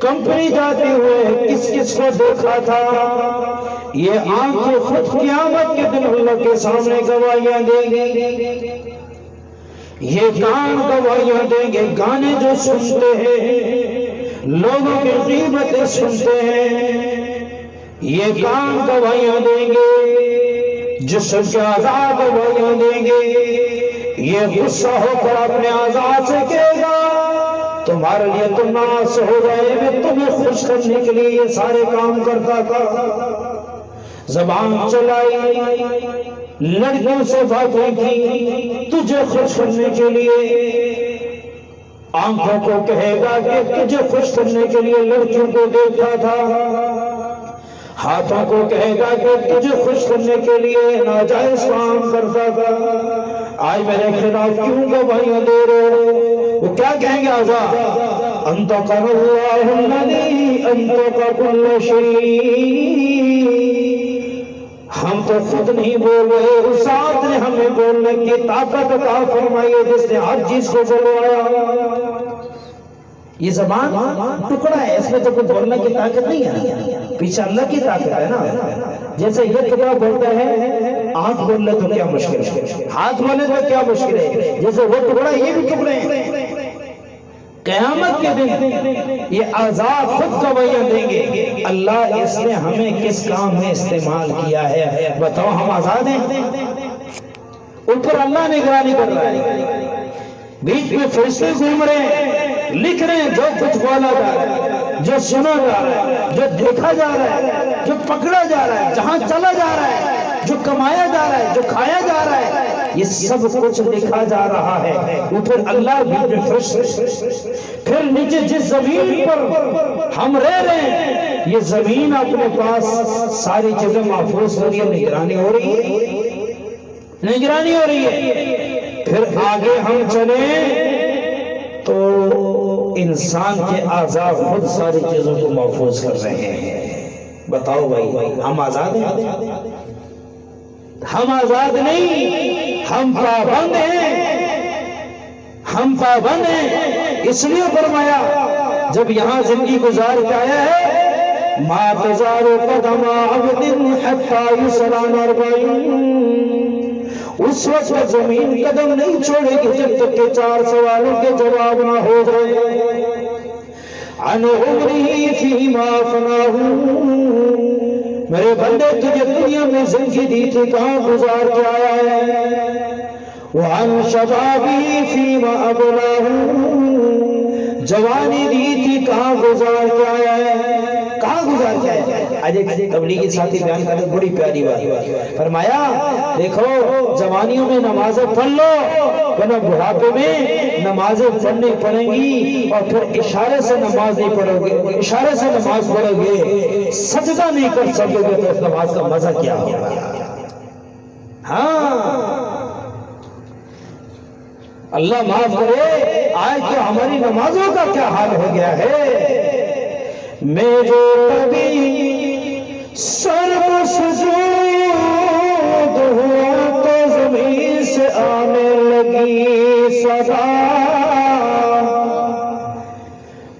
کمپنی جاتے ہوئے، کس کس کو دیکھا تھا یہ آنکھیں خود قیامت کے دن اللہ کے سامنے گواہیاں دیں گے، یہ کان گواہیاں دیں گے۔ گانے جو سنتے ہیں، لوگوں کی غیبتیں سنتے ہیں، یہ کان گواہیاں دیں گے۔ جسم کے اعضاء گواہیاں دیں گے، یہ غصہ ہو کر اپنے اعضاء سے کہے گا تمہارے لیے تو ناس ہو جائے، میں تمہیں خوش کرنے کے لیے یہ سارے کام کرتا تھا۔ زبان چلائی، لڑکیوں سے باتیں کی تجھے خوش کرنے کے لیے، آنکھوں کو کہے گا کہ تجھے خوش کرنے کے لیے لڑکیوں کو دیکھتا تھا، ہاتھوں کو کہے گا کہ تجھے خوش کرنے کے لیے ناجائز کام کرتا تھا۔ آج میرے خلاف کیوں گواہیاں دے رہے ہو؟ وہ کیا کہیں گے آزاد؟ انطق اللہ الذی انطق کل شیء، ہم تو خود نہیں بول رہے، اس ذات نے ہمیں بولنے کی طاقت عطا فرمائی ہے جس نے ہر چیز کو بلوایا۔ یہ زبان ٹکڑا ہے، اس میں تو کوئی بولنے کی طاقت نہیں ہے، پیچھے اللہ کی طاقت ہے نا۔ جیسے یہ ٹکڑا بولتا ہے، آنکھ بول لے تو کیا مشکل ہے، ہاتھ بولے تو کیا مشکل ہے، جیسے وہ ٹکڑا یہ بھی ٹکڑے ہیں۔ قیامت کے دن یہ اعضاء خود گواہیاں دیں گے، اللہ اس نے ہمیں کس کام میں استعمال کیا ہے، بتاؤ ہم آزاد ہیں؟ ان پر اللہ نگرانی کر رہا ہے، بیچ میں فرشتے گھوم رہے ہیں، لکھ رہے ہیں جو کچھ بولا جا رہا ہے، جو سنا جا رہا ہے، جو دیکھا جا رہا ہے، جو پکڑا جا رہا ہے، جہاں چلا جا رہا ہے، جو کمایا جا رہا ہے، جو کھایا جا رہا ہے، یہ سب کچھ لکھا جا رہا ہے۔ اوپر اللہ بھی فرشتے، پھر نیچے جس زمین پر ہم رہ رہے ہیں، یہ زمین اپنے پاس ساری چیزیں محفوظ ہو رہی ہے، نگرانی ہو رہی ہے، نگرانی ہو رہی ہے۔ پھر آگے ہم چلیں تو انسان کے اعضاء خود ساری چیزوں کو محفوظ کر رہے ہیں۔ بتاؤ بھائی ہم آزاد ہیں؟ ہم آزاد نہیں، ہم پابند ہیں، ہم پابند ہیں۔ اس لیے فرمایا جب یہاں زندگی گزار کے آیا ہے، ما تزار قدم عبد حتی یسأل اربعین، اس وقت زمین قدم نہیں چھوڑے گی جب تک کہ 4 سوالوں کے جواب نہ ہو جائے۔ عن عمرہ فیما افناہ، میرے بندے تجھے دنیا میں زندگی دی تھی کہاں گزار کے آیا ہے؟ وعن شبابی فیما ابلاہ، جوانی دی تھی کہاں گزار کے آیا ہے؟ کہاں گزار کے آیا ہے؟ آج ایک تبلیغی ساتھی بیان کرتے بڑی پیاری بات فرمایا، دیکھو جوانیوں میں نمازیں پڑھ لو ورنہ بڑھاپے میں نمازیں پڑھنی پڑیں گی، اور پھر اشارے سے نماز نہیں پڑھو گے، اشارے سے نماز پڑھو گے، سجدہ نہیں کر سکو گے تو اس نماز کا مزہ کیا ہوگا؟ ہاں اللہ معاف کرے، آج تو ہماری نمازوں کا کیا حال ہو گیا ہے۔ میں جو کبھی سر پر سجود ہوا تو زمین سے آنے لگی صدا،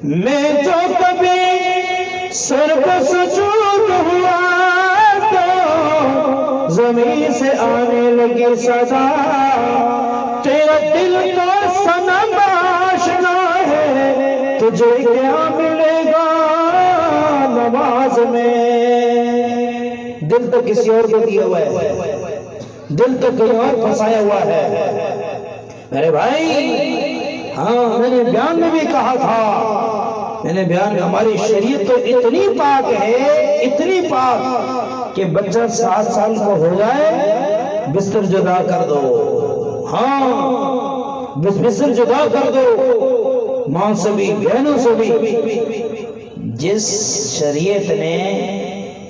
میں جو کبھی سر پر سجود ہوا تو زمین سے آنے لگی صدا، تیرا دل کا صنم آشنا ہے، تجھے کیا ملے گا نماز جہاز میں، دل تو کسی اور کو دیا ہوا ہے، دل تو کہیں اور پھنسایا ہوا ہے میرے بھائی۔ ہاں میں نے بیان میں بھی کہا تھا، میں نے بیان میں، ہماری شریعت تو اتنی پاک ہے، اتنی پاک کہ بچہ 7 سال کو ہو جائے بستر جدا کر دو، ہاں بستر جدا کر دو، ماں سے بھی بہنوں سے بھی۔ جس شریعت نے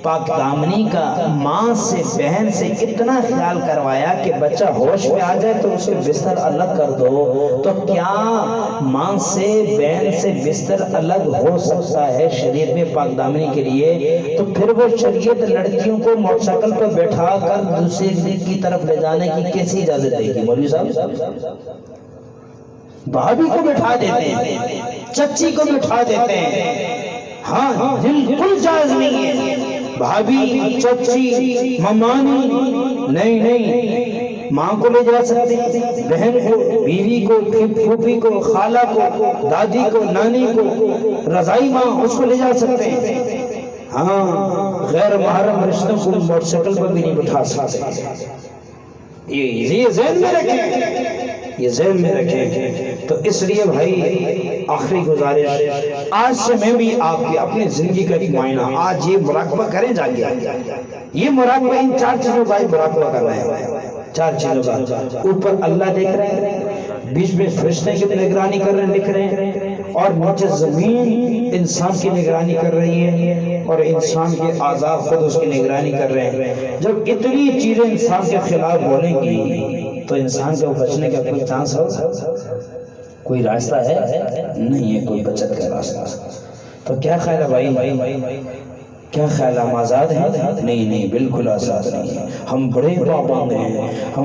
پاک دامنی کا ماں سے بہن سے اتنا خیال کروایا کہ بچہ ہوش میں آ جائے تو اس کے بستر الگ کر دو، تو کیا ماں سے بہن سے بستر الگ ہو سکتا ہے شریعت میں پاک دامنی کے لیے؟ تو پھر وہ شریعت لڑکیوں کو موٹر سائیکل پر بیٹھا کر دوسرے کی طرف لے جانے کی کیسی اجازت دے گی مولوی صاحب؟ بھابھی کو بٹھا دیتے ہیں، چچی کو بٹھا دیتے ہیں، ہاں بالکل جائز نہیں ہے۔ بھابھی، چچی، ممانی نہیں، ماں کو لے جا سکتے ہیں، بہن کو، بیوی کو، پھوپھی کو، خالہ کو، دادی کو، نانی کو، رضائی ماں اس کو لے جا سکتے ہیں، ہاں غیر محرم رشتوں کو موٹر سائیکل پر بھی نہیں بٹھا سکتے۔ یہ ذہن میں رکھیں، یہ ذہن میں رکھیں۔ تو اس لیے بھائی آخری گزارش، آج سے میں بھی آپ کی اپنی زندگی کا ایک معائنہ، آج یہ مراقبہ کریں جا کے، یہ مراقبہ ان 4 چیزوں کا مراقبہ کر رہے ہیں، 4 چیزوں کا۔ اوپر اللہ دیکھ رہے ہیں، بیچ میں فرشتے کی نگرانی کر رہے ہیں، لکھ رہے ہیں، اور نیچے زمین انسان کی نگرانی کر رہی ہے، اور انسان کے اعضاء خود اس کی نگرانی کر رہے ہیں۔ جب اتنی چیزیں انسان کے خلاف بولیں گی تو انسان کو بچنے کا کوئی چانس ہوگا؟ کوئی راستہ ہے؟ نہیں ہے کوئی بچت کا راستہ۔ تو کیا خیال ہے بھائی، کیا خیال ہے ہم آزاد ہیں؟ نہیں بالکل آزاد نہیں ہیں، ہم بڑے پابند ہیں، ہم